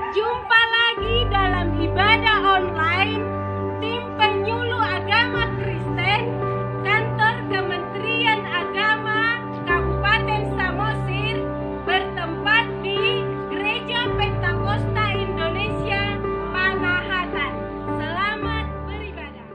Jumpa lagi dalam ibadah online tim penyuluh agama Kristen Kantor Kementerian Agama Kabupaten Samosir bertempat di Gereja Pentakosta Indonesia Panahatan. Selamat beribadah.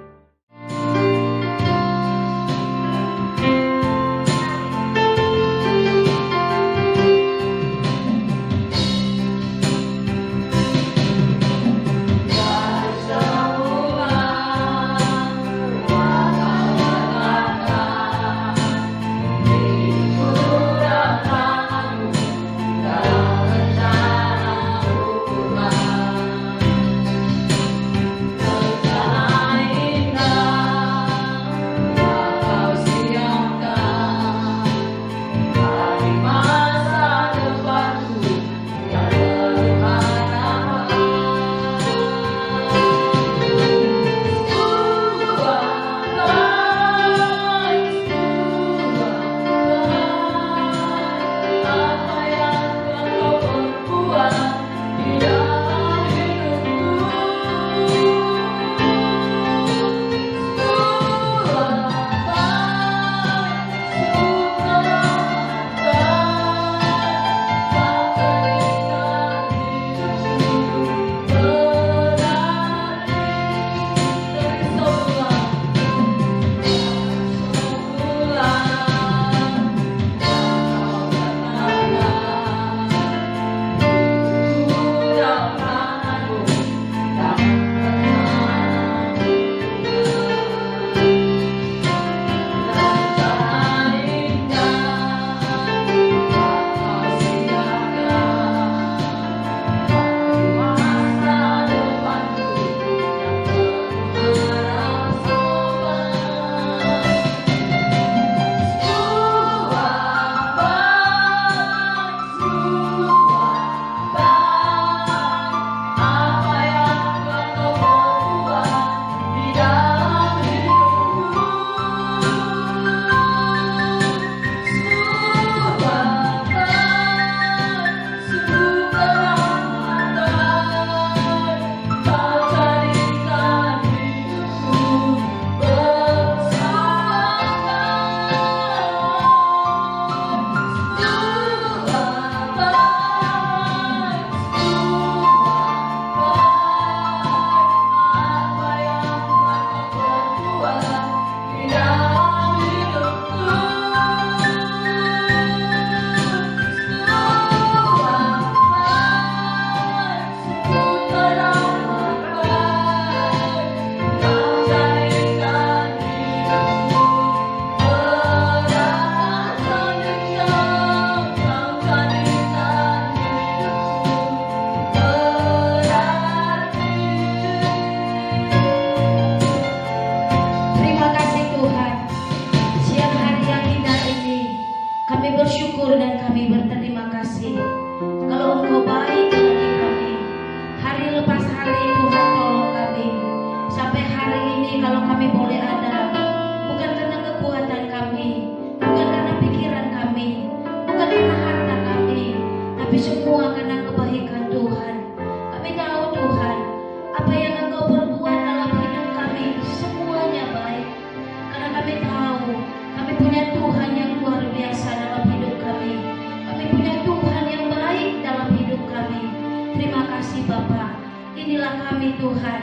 Bersyukur dan kami berterima kasih kalau Engkau baik bagi kami. Hari lepas hari Tuhan tolong kami sampai hari ini. Kalau kami boleh ada, bukan karena kekuatan kami, bukan karena pikiran kami, bukan karena harta kami, tapi semua karena kebaikan Tuhan. Kami tahu Tuhan, apa yang Engkau perbuat dalam hidup kami semuanya baik, karena kami tahu kami punya Tuhan yang luar biasa dalam hidup kami. Kami punya Tuhan yang baik dalam hidup kami. Terima kasih Bapa. Inilah kami Tuhan,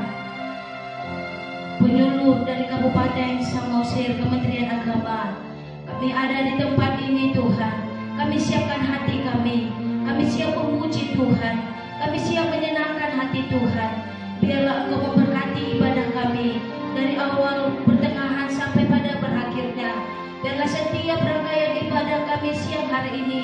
penyuluh dari Kabupaten Samosir Kementerian Agama. Kami ada di tempat ini Tuhan. Kami siapkan hati kami. Kami siap memuji Tuhan. Kami siap menyenangkan hati Tuhan. Biarlah Engkau memberkati ibadah kami dari awal, pertengahan sampai pada berakhirnya. Biarlah setiap rangkaian ibadah kami siang hari ini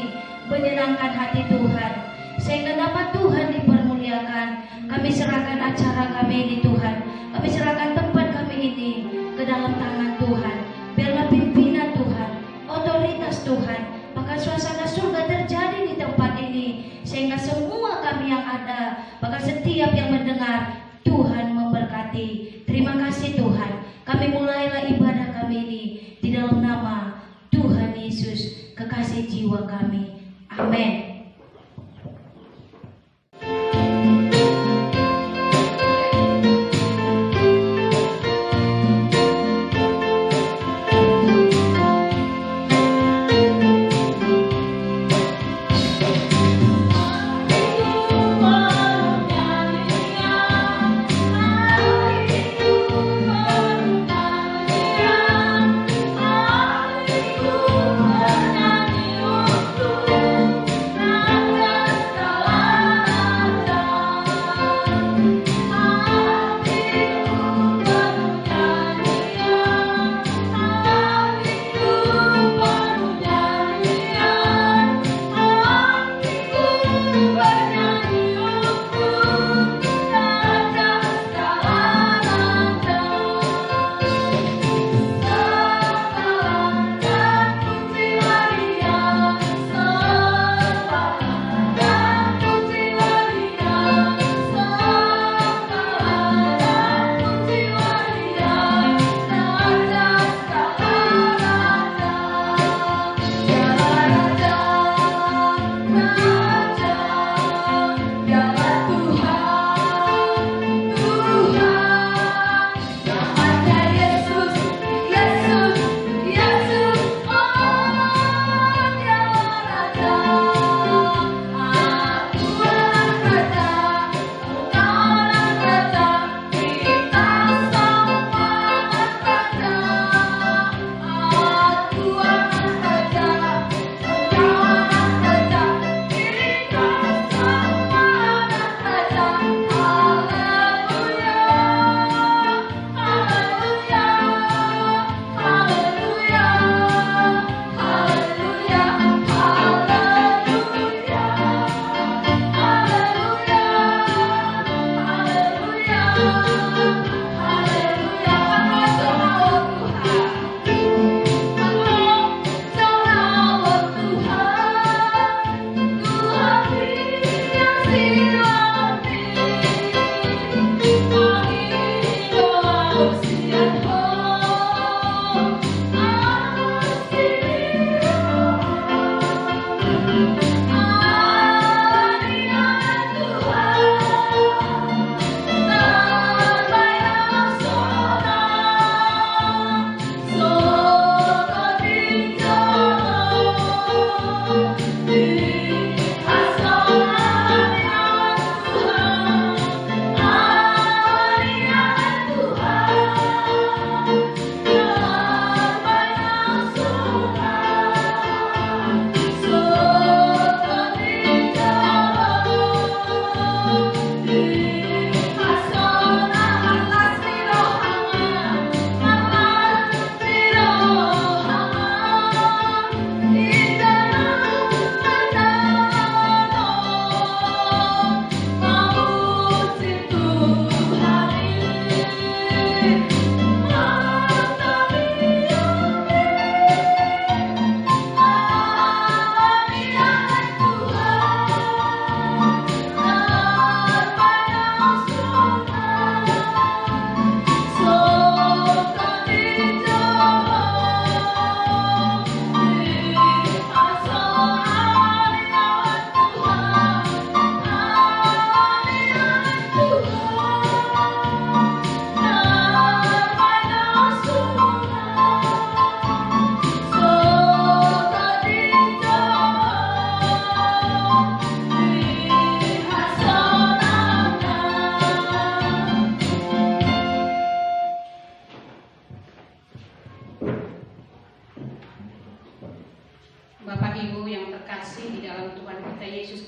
menyenangkan hati Tuhan, sehingga dapat Tuhan dipermuliakan. Kami serahkan acara kami ini Tuhan. Kami serahkan tempat kami ini ke dalam tangan Tuhan. Biarlah pimpinan Tuhan, otoritas Tuhan, bahkan suasana surga terjadi di tempat ini, sehingga semua kami yang ada, bahkan setiap yang mendengar, Tuhan memberkati. Terima kasih Tuhan. Kami mulailah ibadah kami ini di dalam nama Tuhan Yesus, kekasih jiwa kami. Amin.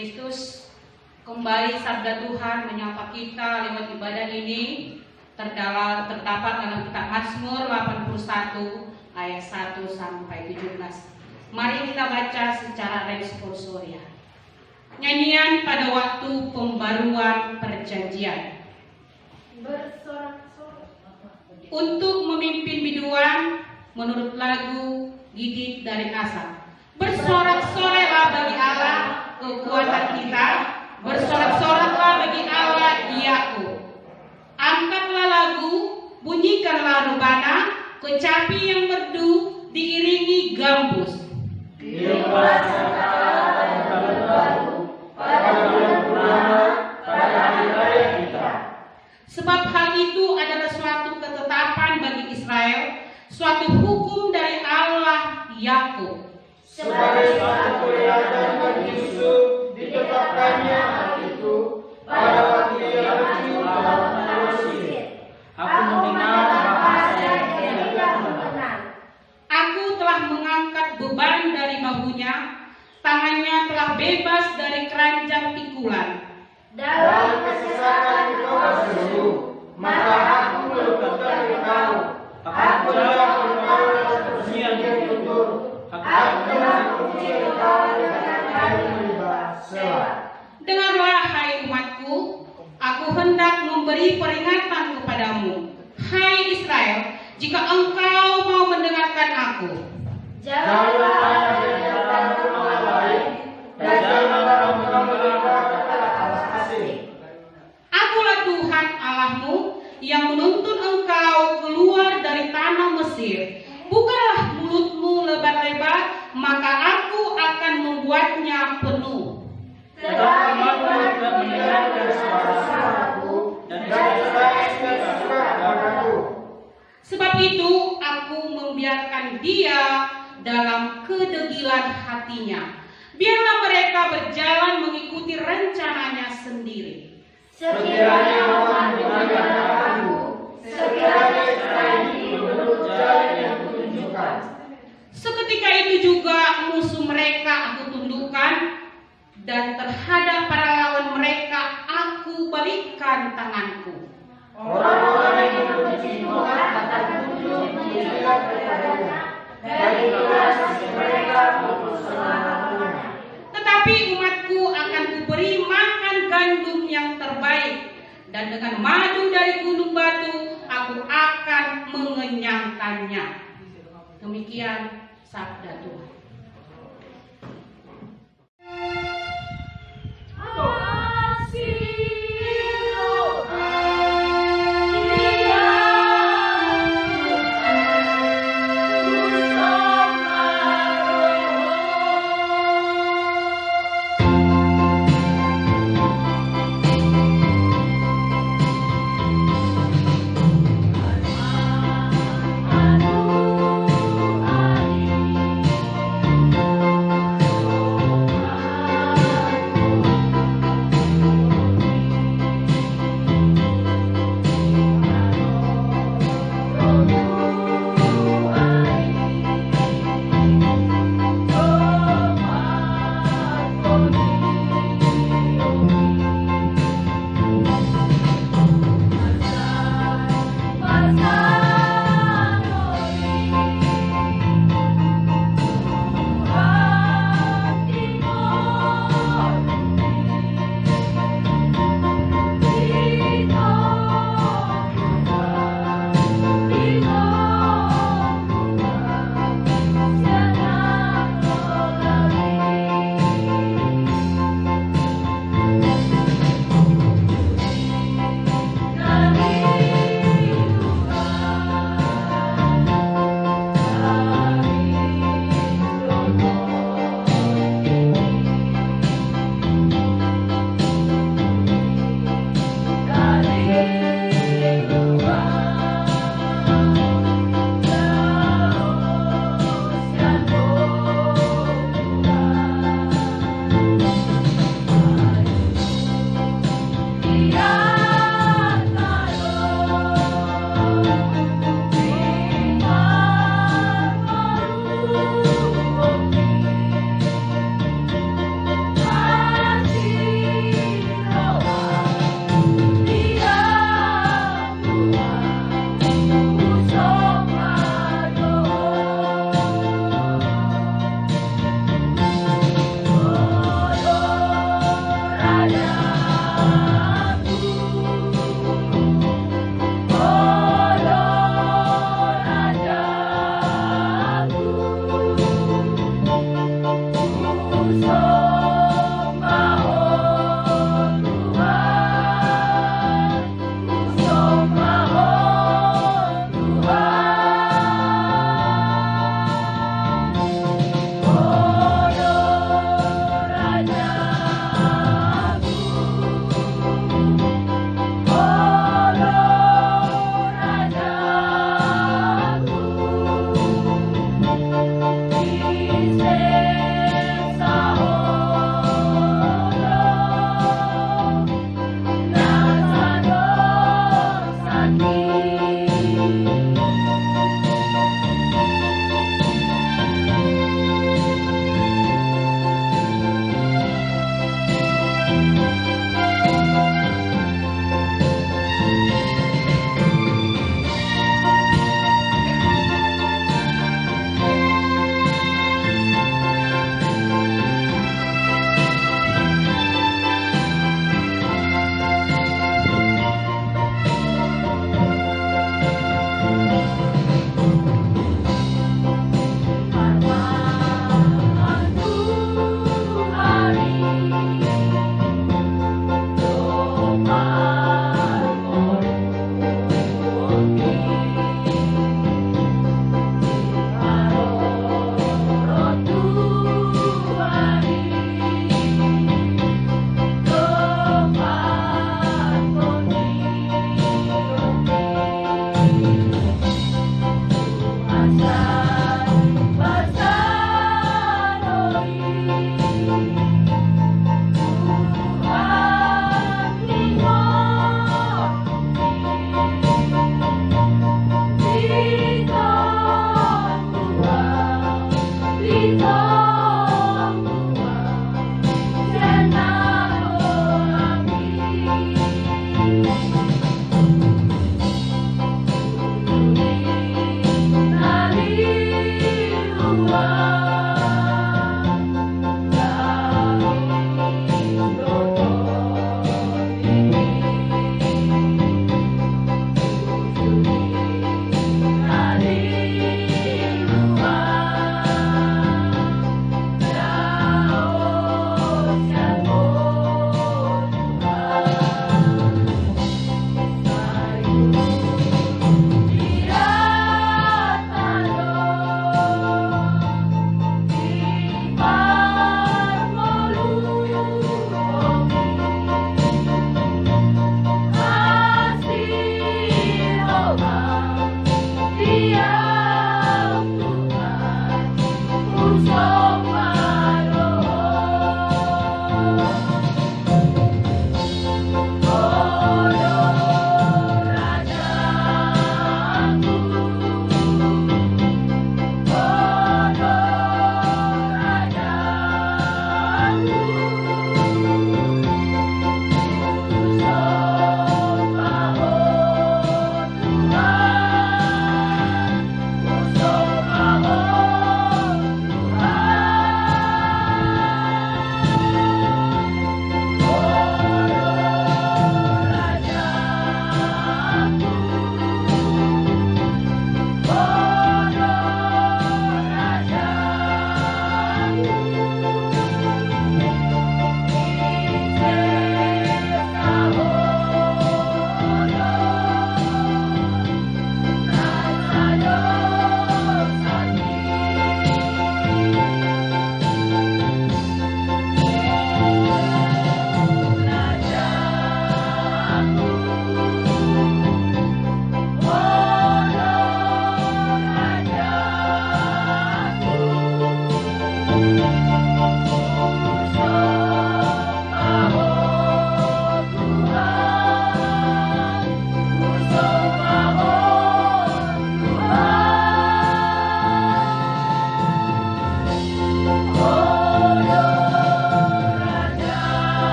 Kristus. Kembali sabda Tuhan menyapa kita lewat ibadah ini terdapat dalam kitab Mazmur 81 ayat 1 sampai 17. Mari kita baca secara responsoria. Nyanyian pada waktu pembaruan perjanjian. Untuk memimpin biduan menurut lagu Gigit dari Asap. Bersorak-soraklah bagi Allah kekuatan kita, bersorak-soraklah bagi Allah Yakub. Angkatlah lagu, bunyikanlah rebana, kecapi yang merdu diiringi gambus. Sebab hal itu adalah suatu ketetapan bagi Israel, suatu hukum dari Allah Yakub. Sebagai suatu kelihatan bagi Yusuf, ditetapkannya hal itu pada waktu ia bercium dalam Mesir. Aku mendengar bahasa yang tidak mengenal. Aku telah mengangkat beban dari bahunya, tangannya telah bebas dari keranjang pikulan. Dalam kesesakan engkau berseru, maka aku meluputkan engkau. Aku telah engkau tersiang diundur. Aku telah menguji engkau dengan kayu limbah. Selah. Dengarlah hai umatku, aku hendak memberi peringatan kepadamu. Hai Israel, jika engkau mau mendengarkan aku. Janganlah hanya mendengarkan Allah lain, dan janganlah engkau mendengar kata Allah asing. Akulah Tuhan Allahmu yang menuntun engkau keluar dari tanah Mesir. Bukalah mulutmu lebar-lebar, maka aku akan membuatnya penuh. Tetapi aku tidak mendengarkan suara-suaraku, dan saya suka padaku. Sebab itu aku membiarkan dia dalam kedegilan hatinya. Biarlah mereka berjalan mengikuti rencananya sendiri. Sekiranya Allah mendengarkan aku, sekiranya Israel menurut jalan yang kutunjukkan. Seketika itu juga musuh mereka aku tundukkan, dan terhadap para lawan mereka aku balikkan tanganku. Orang-orang yang membenci Tuhan akan tunduk menjilat kepadanya, dari kelas mereka untuk selama-lamanya. Tetapi umatku akan kuberi makan gandum yang terbaik, dan dengan madu dari gunung batu aku akan mengenyangkannya. Demikian sabda Tuhan.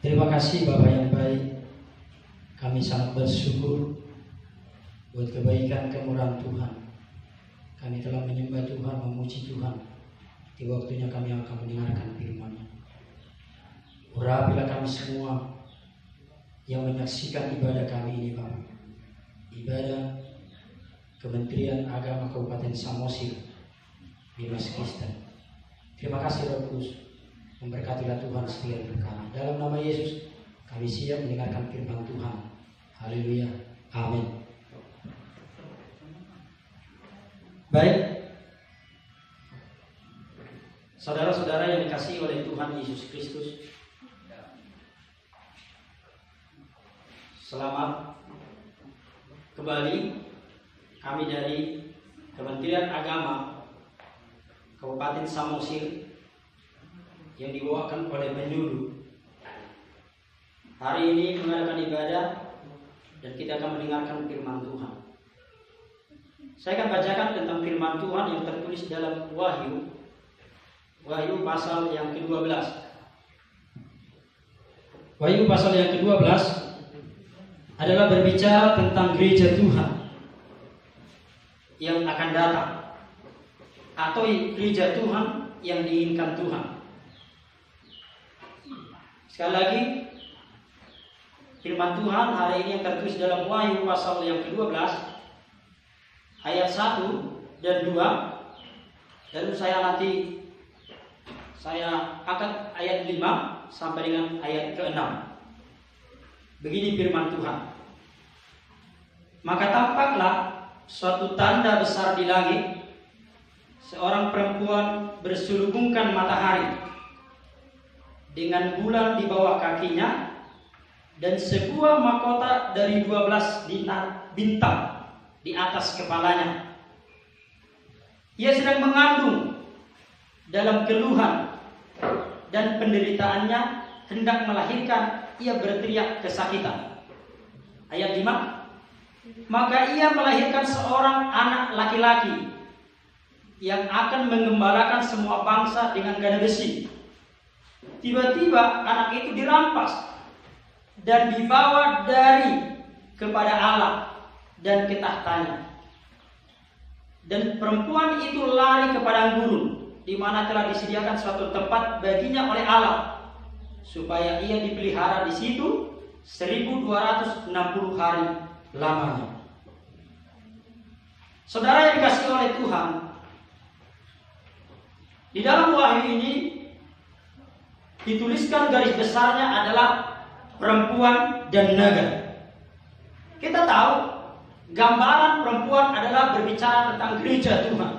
Terima kasih Bapak yang baik. Kami sangat bersyukur buat kebaikan kemurahan Tuhan. Kami telah menyembah Tuhan, memuji Tuhan. Di waktunya kami akan mendengarkan firman-Nya. Urapilah kami semua yang menyaksikan ibadah kami ini, Bapak. Ibadah Kementerian Agama Kabupaten Samosir, Dimas Kristen. Terima kasih Roh Kudus. Memberkatilah Tuhan setiap perkara. Dalam nama Yesus, kami siap mendengarkan firman Tuhan. Haleluya. Amin. Baik. Saudara-saudara yang dikasihi oleh Tuhan Yesus Kristus, selamat kembali. Kami dari Kementerian Agama Kabupaten Samosir yang dibawakan oleh penyuluh hari ini mengadakan ibadah dan kita akan mendengarkan firman Tuhan. Saya akan bacakan tentang firman Tuhan yang tertulis dalam Wahyu pasal yang ke-12. Wahyu pasal yang ke-12 adalah berbicara tentang gereja Tuhan yang akan datang, atau gereja Tuhan yang diinginkan Tuhan. Sekali lagi, firman Tuhan hari ini yang tertulis dalam Wahyu pasal yang ke-12 ayat 1 dan 2. Dan saya akan ayat 5 sampai dengan ayat ke-6. Begini firman Tuhan. Maka tampaklah suatu tanda besar di langit, seorang perempuan berselubungkan matahari dengan bulan di bawah kakinya dan sebuah mahkota dari 12 bintang di atas kepalanya. Ia sedang mengandung dalam keluhan dan penderitaannya hendak melahirkan, ia berteriak kesakitan. Ayat 5. Maka ia melahirkan seorang anak laki-laki yang akan menggembalakan semua bangsa dengan gada besi. Tiba-tiba anak itu dirampas dan dibawa kepada Allah dan ke tahtanya. Dan perempuan itu lari ke padang gurun, di mana telah disediakan suatu tempat baginya oleh Allah, supaya ia dipelihara di situ 1260 hari lamanya. Saudara yang dikasihi oleh Tuhan, di dalam wahyu ini dituliskan garis besarnya adalah perempuan dan naga. Kita tahu gambaran perempuan adalah berbicara tentang gereja Tuhan,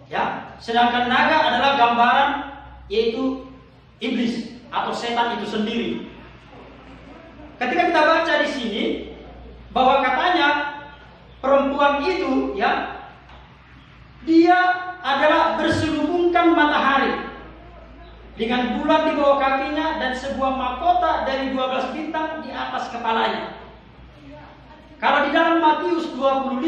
ya. Sedangkan naga adalah gambaran yaitu iblis atau setan itu sendiri. Ketika kita baca di sini bahwa katanya perempuan itu, ya, dia adalah berselubungkan matahari dengan bulan di bawah kakinya dan sebuah mahkota dari 12 bintang di atas kepalanya. Kalau di dalam Matius 25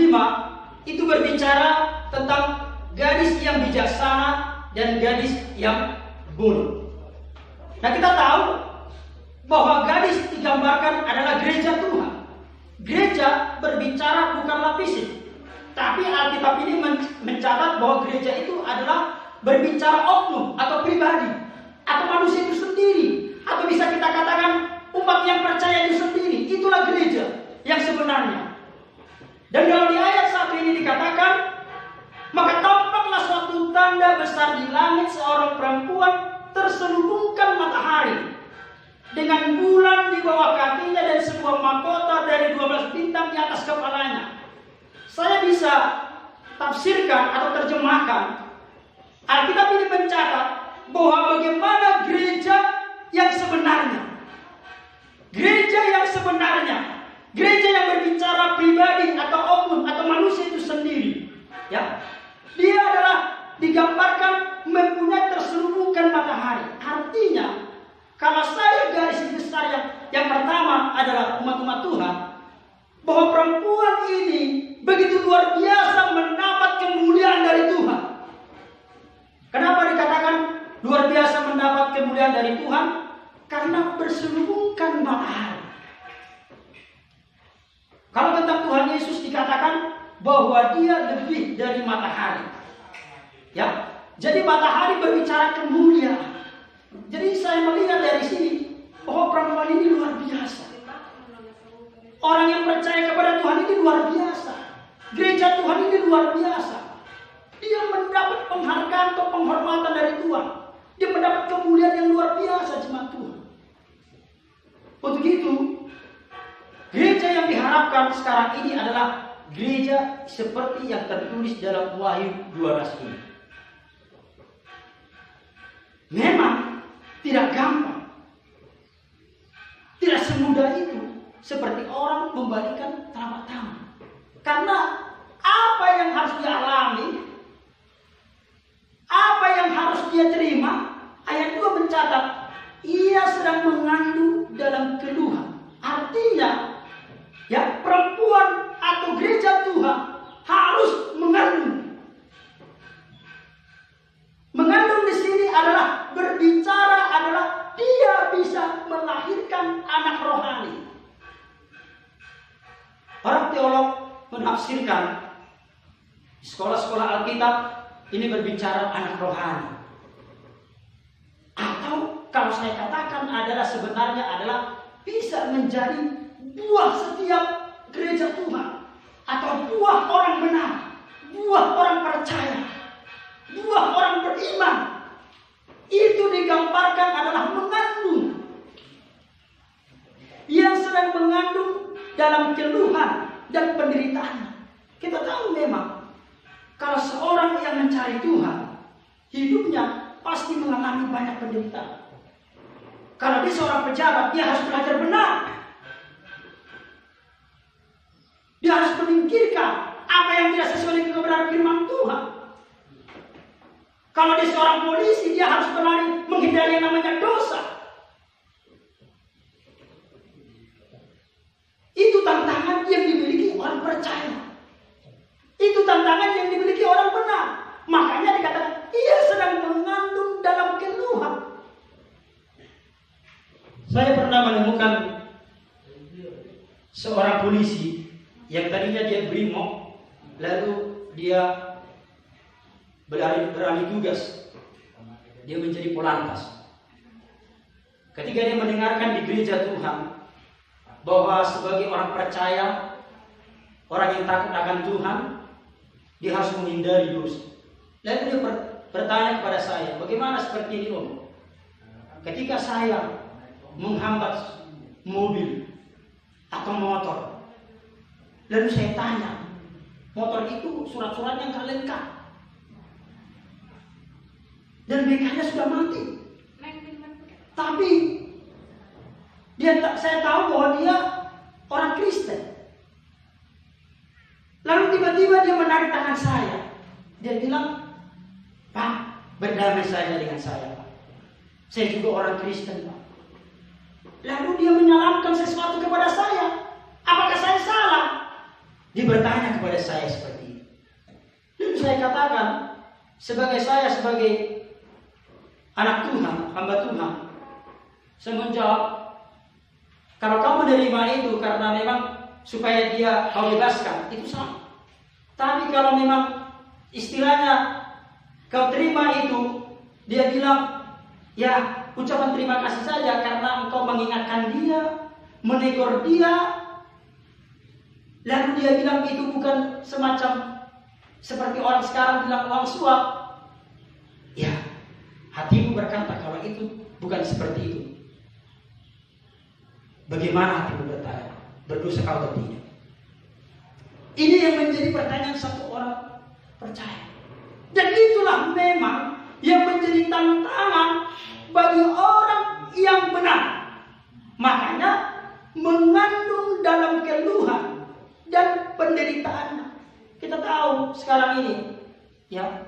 itu berbicara tentang gadis yang bijaksana dan gadis yang bodoh. Nah, kita tahu bahwa gadis digambarkan adalah gereja Tuhan. Gereja berbicara bukanlah fisik, tapi Alkitab ini mencatat bahwa gereja itu adalah berbicara oknum atau pribadi atau manusia itu sendiri, atau bisa kita katakan umat yang percaya itu sendiri. Itulah gereja yang sebenarnya. Dan kalau di ayat 1 ini dikatakan, maka tampaklah suatu tanda besar di langit, seorang perempuan terselubungkan matahari dengan bulan di bawah kakinya dan sebuah mahkota dari 12 bintang di atas kepalanya. Saya bisa tafsirkan atau terjemahkan, Alkitab ini mencatat bahwa bagaimana gereja yang sebenarnya. Gereja yang sebenarnya, gereja yang berbicara pribadi atau oknum atau manusia itu sendiri, ya. Dia adalah digambarkan mempunyai terselubungkan matahari. Artinya, kalau saya garis besar yang pertama adalah umat-umat Tuhan, bahwa perempuan ini begitu luar biasa mendapat kemuliaan dari Tuhan. Kenapa dikatakan luar biasa mendapat kemuliaan dari Tuhan? karena berselubungkan matahari. Kalau tentang Tuhan Yesus dikatakan bahwa dia lebih dari matahari. Ya, jadi matahari berbicara kemuliaan. Jadi saya melihat dari sini bahwa perempuan ini luar biasa. Orang yang percaya kepada Tuhan ini luar biasa. Gereja Tuhan ini luar biasa. Dia mendapat penghargaan atau penghormatan dari Tuhan. Dia mendapat kemuliaan yang luar biasa jemaat Tuhan. Untuk itu, gereja yang diharapkan sekarang ini adalah gereja seperti yang tertulis dalam Wahyu 12 ini. Memang tidak gampang. Tidak semudah itu. Seperti orang membalikkan telapak tangan. Karena apa yang harus dia alami, apa yang harus dia terima, ayat 2 mencatat, ia sedang mengandung dalam keluhan. Artinya, ya, perempuan atau gereja Tuhan harus mengandung. Mengandung di sini adalah berbicara adalah dia bisa melahirkan anak rohani. Para teolog menafsirkan sekolah-sekolah Alkitab ini berbicara anak rohani. Atau kalau saya katakan adalah sebenarnya adalah bisa menjadi buah setiap gereja Tuhan. Atau buah orang benar, buah orang percaya, buah orang beriman. Itu digambarkan adalah mengandung. Yang sedang mengandung dalam keluhan dan penderitaan. Kita tahu memang kalau seorang yang mencari Tuhan, hidupnya pasti mengalami banyak penderitaan. Kalau dia seorang pejabat, dia harus belajar benar. Dia harus menyingkirkan apa yang tidak sesuai dengan kebenaran firman Tuhan. Kalau dia seorang polisi, dia harus berlari menghindari yang namanya dosa. Itu tantangan yang dimiliki orang percaya. Itu tantangan yang dimiliki orang benar. Makanya dikatakan, ia sedang mengandung dalam keluhan. Saya pernah menemukan seorang polisi yang tadinya dia brimob, lalu dia beralih tugas. Dia menjadi polantas. Ketika dia mendengarkan di gereja Tuhan bahwa sebagai orang percaya, orang yang takut akan Tuhan, dia harus menghindari dosa. Lalu dia bertanya kepada saya, bagaimana seperti ini Om? Ketika saya menghambat mobil atau motor, lalu saya tanya, motor itu surat-suratnya nggak lengkap dan BK-nya sudah mati. Tapi saya tahu bahwa dia orang Kristen. Lalu tiba-tiba dia menarik tangan saya. Dia bilang, Pak, berdamai saja dengan saya, Pak. Saya juga orang Kristen, Pak. Lalu dia menyalahkan sesuatu kepada saya. Apakah saya salah? Dia bertanya kepada saya seperti itu. Lalu saya katakan, sebagai anak Tuhan, hamba Tuhan, saya menjawab, kalau kamu menerima itu karena memang supaya dia kau bebaskan, itu sama. Tapi kalau memang istilahnya kau terima itu, dia bilang, ya ucapan terima kasih saja karena engkau mengingatkan dia, menegur dia. Lalu dia bilang itu bukan semacam seperti orang sekarang bilang uang suap. Ya, hatimu berkata kalau itu bukan seperti itu. Bagaimana hatimu bertanya? Berdosa kau atau tidak? Ini yang menjadi pertanyaan satu orang percaya. Dan itulah memang yang menjadi tantangan bagi orang yang benar. Makanya mengandung dalam keluhan dan penderitaan. Kita tahu sekarang ini, ya,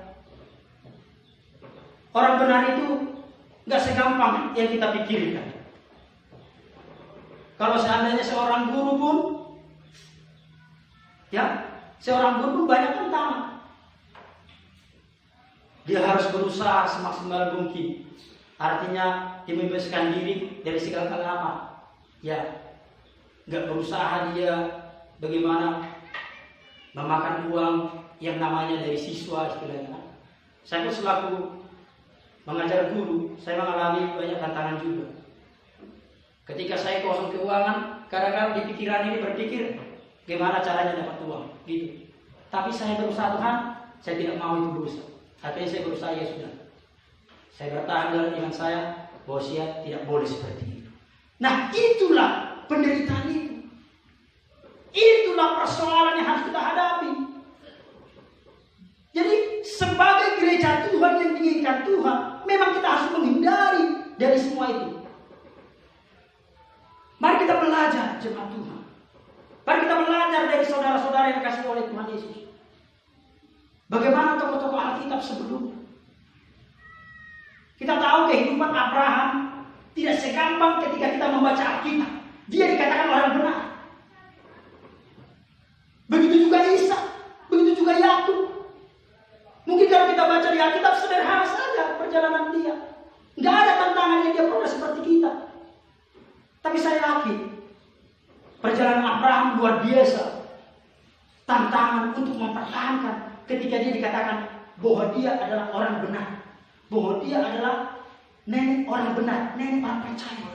orang benar itu nggak segampang yang kita pikirkan. Kalau seandainya seorang guru pun, ya, seorang guru pun banyak tantangan. Dia harus berusaha semaksimal mungkin artinya dia membebaskan diri dari segala kegelapan. Ya, nggak berusaha dia bagaimana memakan uang yang namanya dari siswa istilahnya. Saya pun selaku mengajar guru, saya mengalami banyak tantangan juga. Ketika saya kosong keuangan, kadang-kadang di pikiran ini berpikir gimana caranya dapat uang, gitu. Tapi saya berusaha Tuhan, saya tidak mau itu berusaha. Artinya saya berusaha ya sudah. Saya bertahan dalam iman saya bahwa saya tidak boleh seperti itu. Nah, itulah penderitaan itu. Itulah persoalan yang harus kita hadapi. Jadi sebagai gereja Tuhan yang diinginkan Tuhan, memang kita harus menghindari dari semua itu. Mari kita belajar jemaat Tuhan. Mari kita belajar dari saudara-saudara yang dikasihi oleh Tuhan Yesus. Bagaimana tokoh-tokoh Alkitab sebelumnya. Kita tahu kehidupan Abraham tidak segampang ketika kita membaca Alkitab. Dia dikatakan orang benar. Begitu juga Isa, begitu juga Yakub. Mungkin kalau kita baca di Alkitab sederhana saja perjalanan dia. Nggak ada tantangan yang dia pernah seperti kita. Tapi saya yakin perjalanan Abraham luar biasa. Tantangan untuk mempertahankan ketika dia dikatakan bahwa dia adalah orang benar. Bahwa dia adalah nenek orang benar, nenek orang percaya.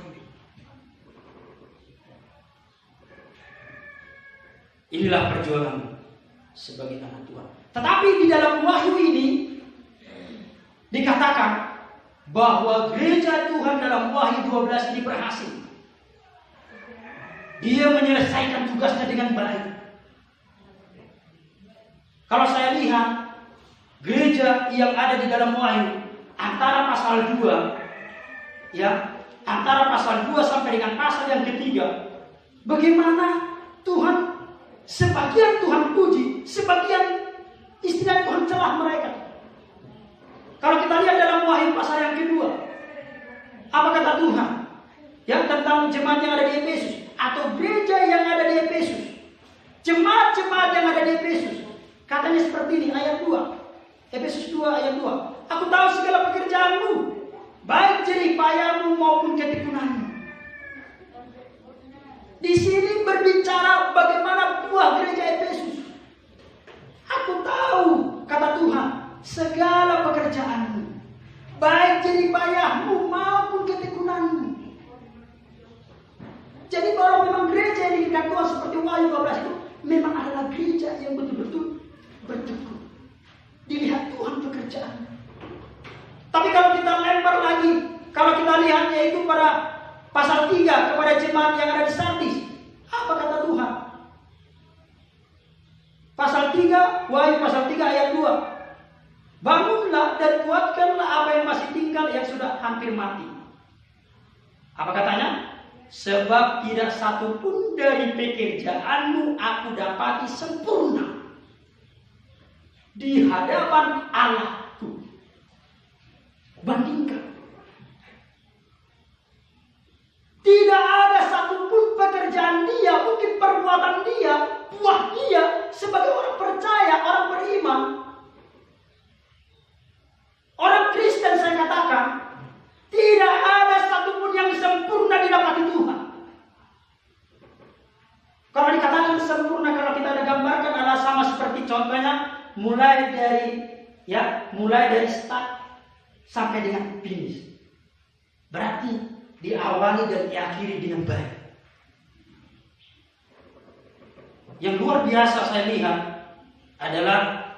Inilah perjuangan sebagai anak Tuhan. Tetapi di dalam wahyu ini dikatakan bahwa gereja Tuhan dalam wahyu 12 ini berhasil. Dia menyelesaikan tugasnya dengan baik. Kalau saya lihat gereja yang ada di dalam wahyu antara pasal 2 ya, antara pasal 2 sampai dengan pasal yang ketiga, bagaimana Tuhan sebagian Tuhan puji, sebagian istilah Tuhan celah mereka. Kalau kita lihat dalam wahyu pasal yang kedua, apa kata Tuhan? Yang tentang jemaat yang ada di Efesus atau gereja yang ada di Efesus. Jemaat-jemaat yang ada di Efesus. Katanya seperti ini ayat 2. Efesus 2 ayat 2. Aku tahu segala pekerjaanmu, baik jerih payahmu maupun ketekunanmu. Di sini berbicara bagaimana buah gereja Efesus. Aku tahu, kata Tuhan, segala pekerjaanmu, baik jerih payahmu maupun ketekunanmu. Jadi bahwa memang gereja yang diinginkan Tuhan seperti Wahyu 12 itu memang adalah gereja yang betul-betul bertekun. Dilihat Tuhan pekerjaan. Tapi kalau kita lempar lagi, kalau kita lihat yaitu pada pasal 3 kepada jemaat yang ada di Sardis, apa kata Tuhan? Pasal 3, Wahyu pasal 3 ayat 2. Bangunlah dan kuatkanlah apa yang masih tinggal yang sudah hampir mati. Apa katanya? Sebab tidak satu pun dari pekerjaanmu aku dapati sempurna di hadapan Allahku. Bandingkan. Tidak ada satupun pekerjaan dia, mungkin perbuatan dia, buah dia sebagai orang percaya, orang beriman, orang Kristen saya katakan, tidak ada satupun yang sempurna didapati Tuhan. Kalau dikatakan sempurna, kalau kita ada gambarkan adalah sama seperti contohnya mulai dari start sampai dengan finish. Berarti diawali dan diakhiri dengan baik. Yang luar biasa saya lihat adalah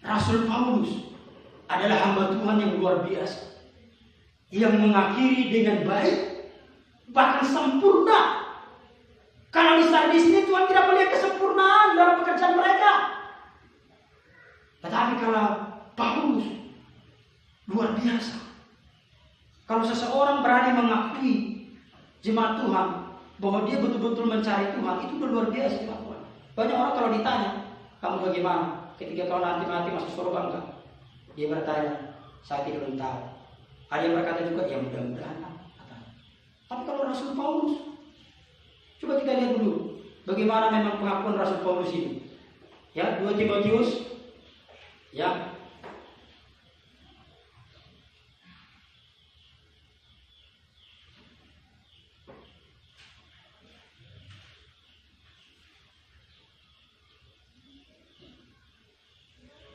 Rasul Paulus adalah hamba Tuhan yang luar biasa, yang mengakhiri dengan baik, bahkan sempurna. Kalau di Sardis ini Tuhan tidak melihat kesempurnaan dalam pekerjaan mereka. Tetapi kalau Paulus luar biasa. Kalau seseorang berani mengakui jemaat Tuhan bahwa dia betul-betul mencari Tuhan, itu udah luar biasa jemaat Tuhan. Banyak orang kalau ditanya, kamu bagaimana? Ketika kau nanti mati masuk surga enggak? Dia bertanya, saya tidak tahu. Ada yang berkata juga, ya mudah-mudahan. Tapi kalau Rasul Paulus, coba kita lihat dulu bagaimana memang pengakuan Rasul Paulus ini. Ya, 2 Timotius, ya.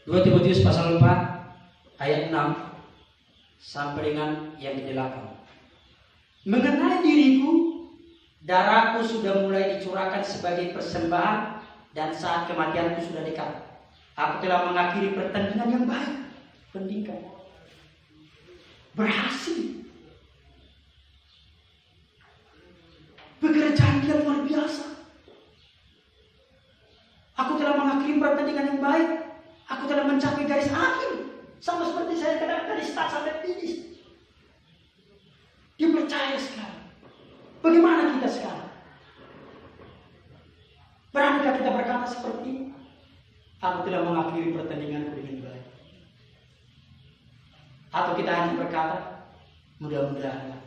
2 Timotius pasal 4 ayat 6 sampai dengan yang ke-8. Mengenai diriku, darahku sudah mulai dicurahkan sebagai persembahan dan saat kematianku sudah dekat. Aku telah mengakhiri pertandingan yang baik, pendidikan berhasil, pekerjaan yang luar biasa. Aku telah mengakhiri pertandingan yang baik. Aku telah mencapai garis akhir. Sama seperti saya katakan dari start sampai finish. Dia percaya sekarang. Bagaimana kita sekarang? Beranikah kita berkata seperti ini? Aku telah mengakhiri pertandinganku dengan baik. Atau kita hanya berkata, mudah-mudahan.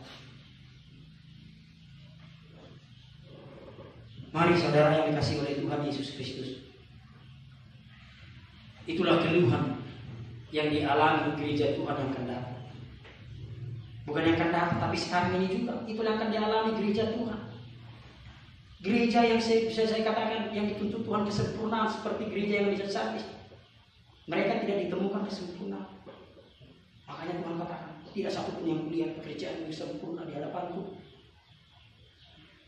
Mari saudara yang dikasihi oleh Tuhan Yesus Kristus. Itulah keluhan yang dialami gereja Tuhan yang akan datang. Bukan yang akan datang, tapi sekarang ini juga. Itulah yang akan dialami gereja Tuhan. Gereja yang bisa saya katakan yang dituntut Tuhan kesempurnaan seperti gereja yang bisa sadis. Mereka tidak ditemukan kesempurnaan. Makanya Tuhan katakan, tidak satupun yang melihat pekerjaan yang sempurna di hadapanku.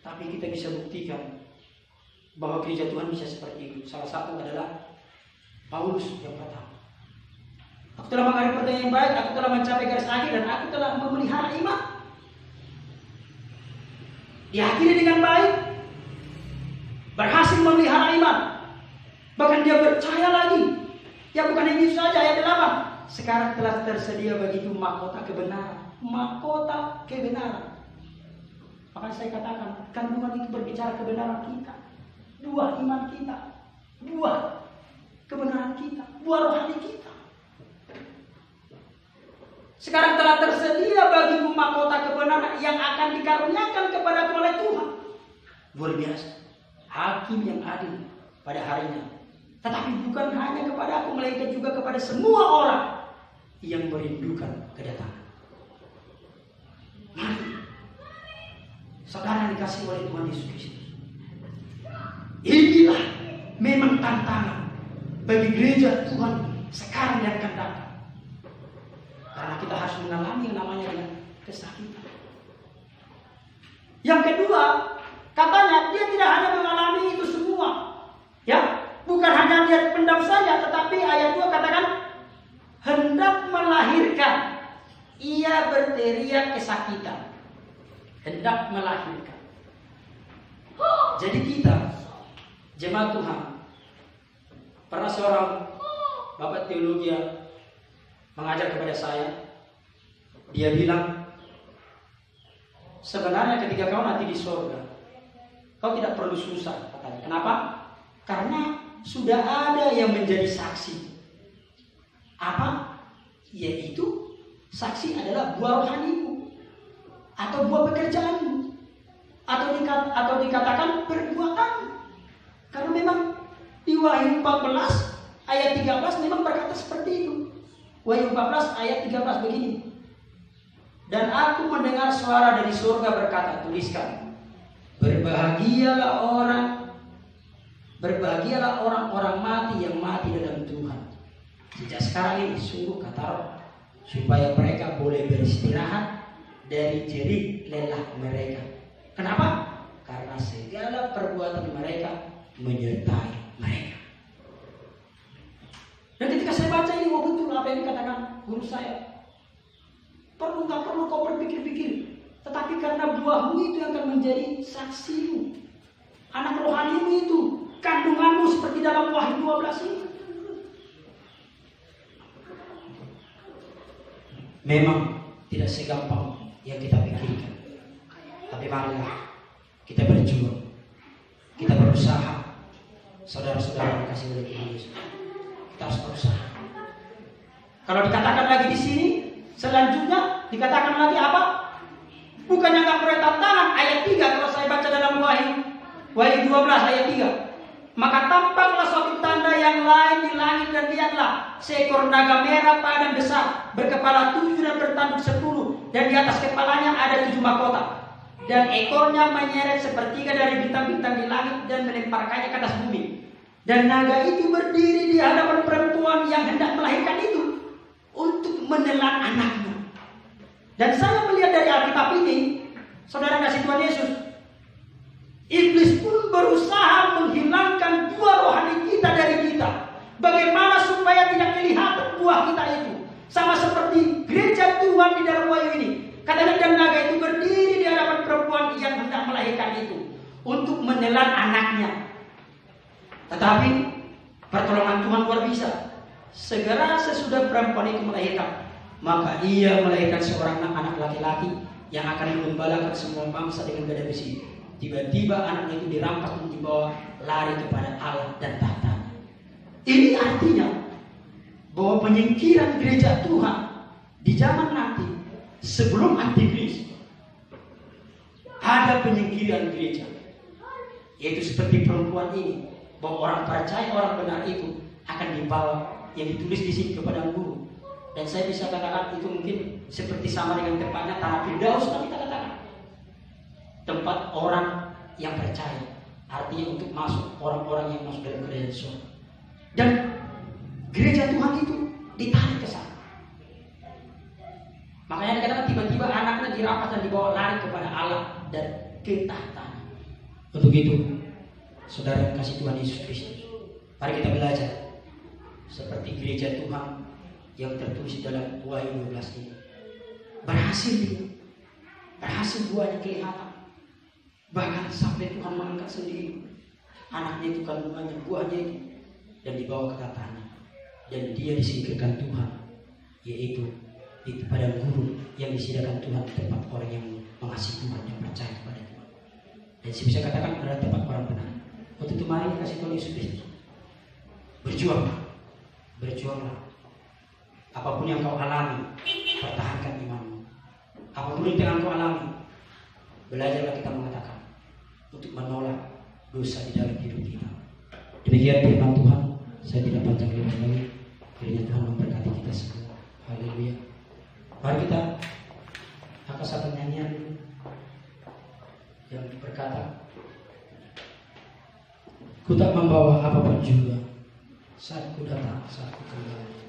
Tapi kita bisa buktikan bahwa gereja Tuhan bisa seperti itu. Salah satu adalah Paulus yang pertama. Aku telah mengakhiri pertandingan yang baik, aku telah mencapai garis akhir, dan aku telah memelihara iman. Diakhiri dengan baik, berhasil memelihara iman. Bahkan dia percaya lagi. Ya bukan hanya itu saja, ayat 8. Sekarang telah tersedia bagiku mahkota kebenaran. Mahkota kebenaran. Makanya saya katakan, kandungan itu berbicara kebenaran kita. Buah iman kita. Buah kebenaran kita. Buah rohani kita. Sekarang telah tersedia bagiku mahkota kebenaran yang akan dikaruniakan kepadaku oleh Tuhan. Luar biasa. Hakim yang adil pada harinya. Tetapi bukan hanya kepada aku, melainkan juga kepada semua orang yang merindukan kedatangan. Mari, saudara yang dikasihi oleh Tuhan Yesus Kristus. Inilah memang tantangan bagi gereja Tuhan sekarang yang akan datang. Karena kita harus mengalami yang namanya dengan kesakitan. Yang kedua, katanya dia tidak hanya mengalami itu semua. Ya, bukan hanya dia pendam saja, tetapi ayat 2 katakan hendak melahirkan. Ia berteriak kesakitan. Hendak melahirkan. Jadi kita, jemaat Tuhan, pernah seorang bapak teologi mengajar kepada saya. Dia bilang, sebenarnya ketika kau nanti di surga, kau tidak perlu susah, katanya. Kenapa? Karena sudah ada yang menjadi saksi. Apa? Yaitu saksi adalah buah rohanimu atau buah pekerjaanmu atau dikatakan perbuatanmu. Karena memang di Wahyu 14 ayat 13 memang berkata seperti itu. Wahyu 14 ayat 13 begini. Dan aku mendengar suara dari surga berkata, tuliskan, berbahagialah orang-orang mati yang mati dalam Tuhan. Sejak sekarang ini sungguh kata Roh, supaya mereka boleh beristirahat dari jerih lelah mereka. Kenapa? Karena segala perbuatan mereka menyertai mereka. Dan ketika saya baca ini, wah betul apa yang dikatakan guru saya. Nggak perlu kau berpikir-pikir. Tetapi karena buahmu itu yang akan menjadi saksimu. Anak rohanimu itu, kandunganmu seperti dalam Wahyu 12 ini. Memang tidak segampang yang kita pikirkan. Tapi marilah kita berjuang. Kita berusaha. Saudara-saudara yang dikasihi oleh Tuhan Yesus. Kita harus berusaha. Kalau dikatakan lagi di sini, selanjutnya dikatakan lagi apa? Bukannya nggak perlu tantangan. Ayat 3 kalau saya baca dalam Wahyu 12 ayat 3. Maka tampaklah suatu tanda yang lain di langit dan lihatlah seekor naga merah padang besar berkepala 7 dan bertanduk 10 dan di atas kepalanya ada 7 mahkota dan ekornya menyeret sepertiga dari bintang-bintang di langit dan melemparkannya ke atas bumi. Dan naga itu berdiri di hadapan perempuan yang hendak melahirkan itu untuk menelan anaknya. Dan saya melihat dari Alkitab ini, saudara kasih Tuhan Yesus, iblis pun berusaha menghilangkan buah rohani kita dari kita. Bagaimana supaya tidak kelihatan buah kita itu. Sama seperti gereja Tuhan di dalam Wahyu ini. Katakan, dan naga itu berdiri di hadapan perempuan yang hendak melahirkan itu untuk menelan anaknya. Tetapi pertolongan Tuhan luar biasa. Segera sesudah perempuan itu melahirkan, maka ia melahirkan seorang anak laki-laki yang akan menggembalakan semua bangsa dengan gada besi. Tiba-tiba anaknya itu dirampas dan dibawa lari kepada Allah dan tahta. Ini artinya bahwa penyingkiran gereja Tuhan di zaman nanti sebelum antikris ada penyingkiran gereja, yaitu seperti perempuan ini, bahwa orang percaya, orang benar itu akan dibawa, yang ditulis di sini, kepada guru. Dan saya bisa katakan itu mungkin seperti sama dengan tempatnya tanah Firdaus, kita katakan tempat orang yang percaya, artinya untuk masuk orang-orang yang masuk dalam kerajaan surga. Dan gereja Tuhan itu ditarik ke sana. Makanya dikatakan tiba-tiba anaknya dirampas dan dibawa lari kepada Allah dan ke tahta. Untuk itu, saudara yang kasih Tuhan Yesus Kristus, mari kita belajar seperti gereja Tuhan yang tertulis dalam Wahyu 12 ini. Berhasil dia, berhasil buahnya kelihatan. Bahkan sampai Tuhan mengangkat sendiri anaknya itu, kandungannya, buahnya itu, dan dibawa ke tahtanya. Dan dia disingkirkan Tuhan, yaitu di padang gurun yang disediakan Tuhan di tempat orang yang mengasihi Tuhan, yang percaya kepada Tuhan. Dan saya bisa katakan adalah tempat orang benar. Untuk itu mari kasih Tuhan Yesus Kristus. Berjuanglah, berjuanglah. Apapun yang kau alami, pertahankan imanmu. Apapun yang telah kau alami, belajarlah kita mengatakan untuk menolak dosa di dalam hidup kita. Demikian firman Tuhan. Saya tidak panjang lebar lagi. Kiranya Tuhan memberkati kita semua. Haleluya. Mari kita angkat satu nyanyian yang berkata, ku tak membawa apapun juga saat ku datang, saat ku kembali.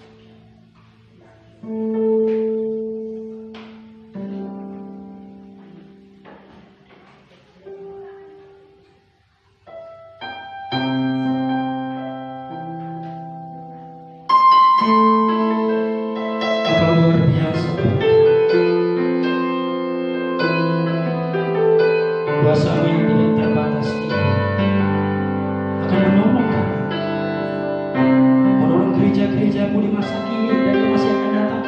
Kuasa-Mu yang tidak terbatas itu akan menolong kami, menolong gereja-gereja-Mu di masa kini dan di masa yang akan datang,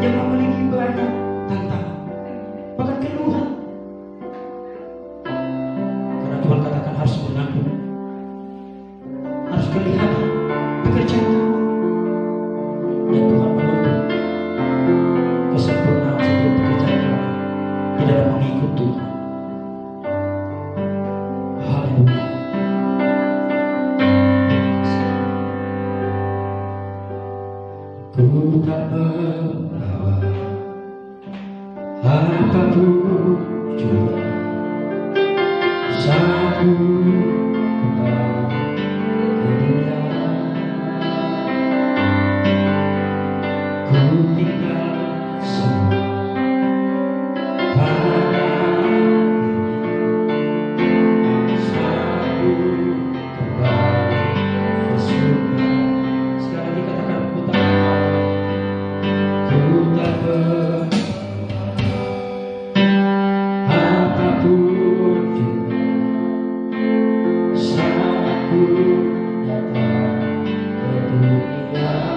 yang memiliki banyak tantangan, bahkan keluhan. Karena Tuhan katakan harus menanggung, harus kelihatan pekerjaan Tuhan, dan Tuhan menuntut kesempurnaan setiap pekerjaan Tuhan di dalam mengikut Tuhan. Ku tak membawa apapun juga saat ku kembali ke dunia. Ku tinggal semua pada saat ku kembali ke surga. Sekali dikatakan ku tak apapun juga saat ku datang ke dunia. Ku tinggal saat ku kembali ke surga.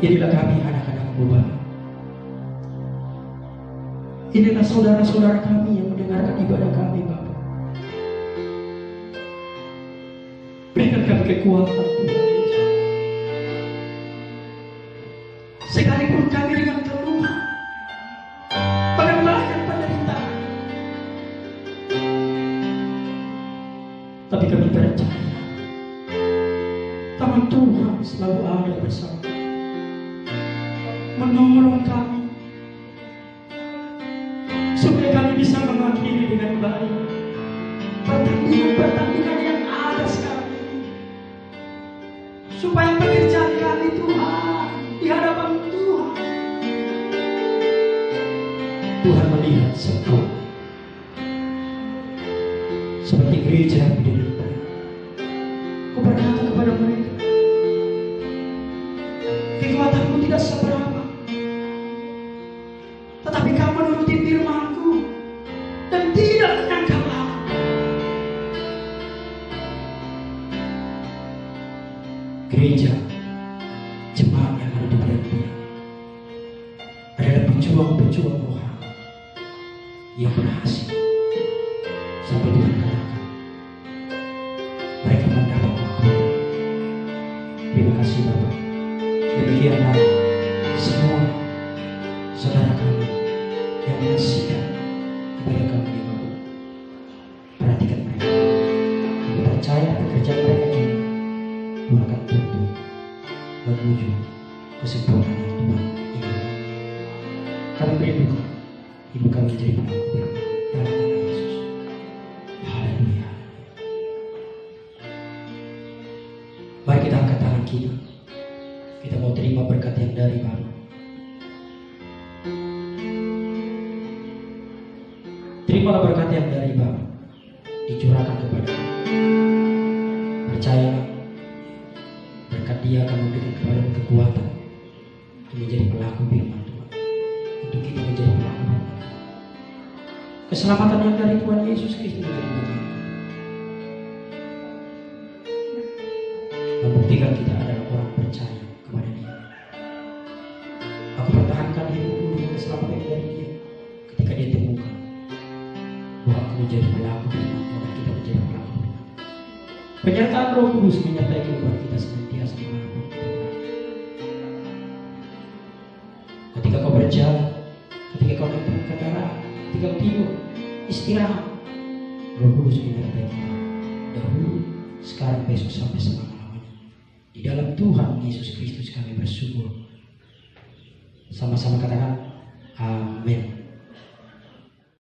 Inilah kami anak-anakmu Bapa. Inilah saudara-saudara kami yang mendengarkan ibadah kami Bapa. Berikan kami kekuatan Tuhan Yesus. Sekalipun kami dengan keluhan, bahkan banyak penderitaan, tapi kami percaya tangan Tuhan selalu ada bersama kami, menolong kami supaya kami bisa mengakhiri dengan baik pertandingan yang ada sekarang ini, supaya pekerjaan kami Tuhan di hadapan Tuhan melihat sempurna seperti gereja bidadari. Kau berkata kepada mereka, kekuatanmu tidak seberapa, tetapi kamu menuruti firman-Ku dan tidak menyangkal Allah. Gereja jemaat yang ada di Bidadari adalah pejuang-pejuang rohani yang berhasil, sampai Tuhan katakan mereka mendapat waktu. Terima kasih Bapak. Demikianlah semua saudara kami yang menyaksikan ibadah kami di bawah. Perhatikan mereka. Kami percaya pekerjaan mereka ini Tuhan akan tuntun menuju kesempurnaan yang Tuhan inginkan. Kami berindu hidup kami menjadi pelaku firman dalam nama Yesus. Haleluya. Mari kita angkat tangan kita. Kita mau terima berkat yang dari Bapa. Terimalah berkat yang dari Bapa dicurahkan kepada kita. Percayalah, berkat Dia akan memberikan kepada kekuatan untuk menjadi pelaku firman Tuhan, untuk kita menjadi pelaku firman. Keselamatan yang dari Tuhan Yesus Kristus menjadi bukti, membuktikan kita adalah orang percaya kepada Dia. Aku pertahankan hidupku dengan keselamatan dari Dia ketika Dia temukan bahwa aku menjadi pelaku firman Tuhan dan kita menjadi pelaku firman. Penyertaan Roh Kudus menyertai kehidupan kita senantiasa dimanapun kita berada. Ketika kau berjalan, ketika kau naik kendaraan, ketika kau tidur, istirahat, Roh Kudus menyertai kita dahulu, sekarang, besok, sampai selama-lamanya. Di dalam Tuhan Yesus Kristus kami bersyukur. Sama-sama katakan amin.